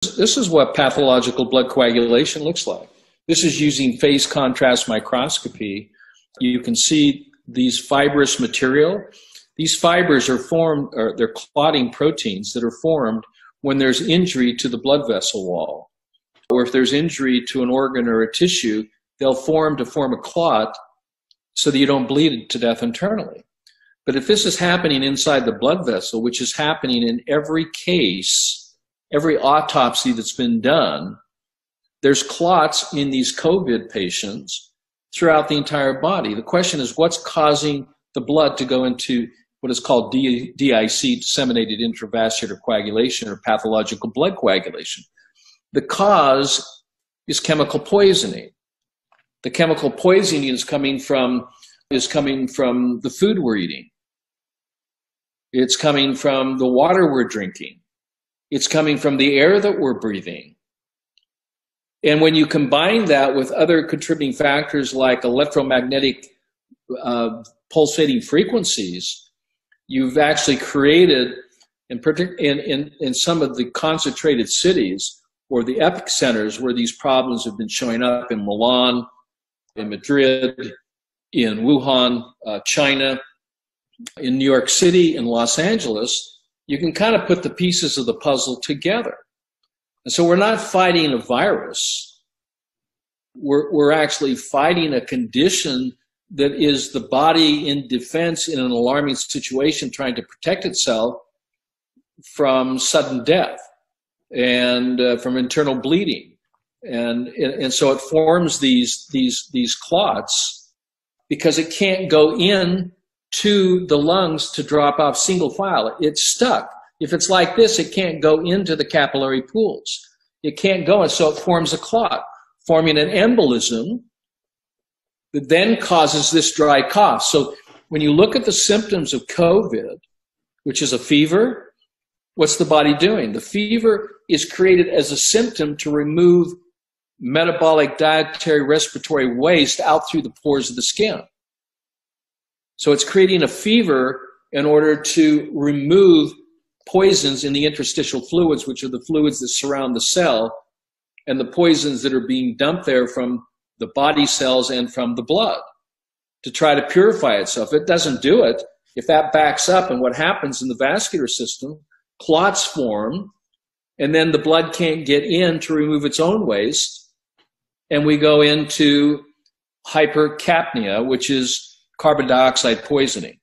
This is what pathological blood coagulation looks like. This is using phase contrast microscopy. You can see these fibrous material. These fibers are formed, or they're clotting proteins that are formed when there's injury to the blood vessel wall. Or if there's injury to an organ or a tissue, they'll form to form a clot so that you don't bleed to death internally. But if this is happening inside the blood vessel, which is happening in every case, every autopsy that's been done, there's clots in these COVID patients throughout the entire body. The question is, what's causing the blood to go into what is called DIC, disseminated intravascular coagulation, or pathological blood coagulation? The cause is chemical poisoning. The chemical poisoning is coming from the food we're eating. It's coming from the water we're drinking. It's coming from the air that we're breathing. And when you combine that with other contributing factors like electromagnetic pulsating frequencies, you've actually created, in some of the concentrated cities or the epicenters where these problems have been showing up, in Milan, in Madrid, in Wuhan, China, in New York City, in Los Angeles, you can kind of put the pieces of the puzzle together. And so we're not fighting a virus. We're actually fighting a condition that is the body in defense in an alarming situation, trying to protect itself from sudden death and from internal bleeding. And so it forms these clots because it can't go in to the lungs to drop off single file. It's stuck. If it's like this, it can't go into the capillary pools. It can't go, and so it forms a clot, forming an embolism that then causes this dry cough. So when you look at the symptoms of COVID, which is a fever, what's the body doing? The fever is created as a symptom to remove metabolic, dietary, respiratory waste out through the pores of the skin. So it's creating a fever in order to remove poisons in the interstitial fluids, which are the fluids that surround the cell, and the poisons that are being dumped there from the body cells and from the blood to try to purify itself. It doesn't do it. If that backs up, and what happens in the vascular system, clots form, and then the blood can't get in to remove its own waste, and we go into hypercapnia, which is carbon dioxide poisoning.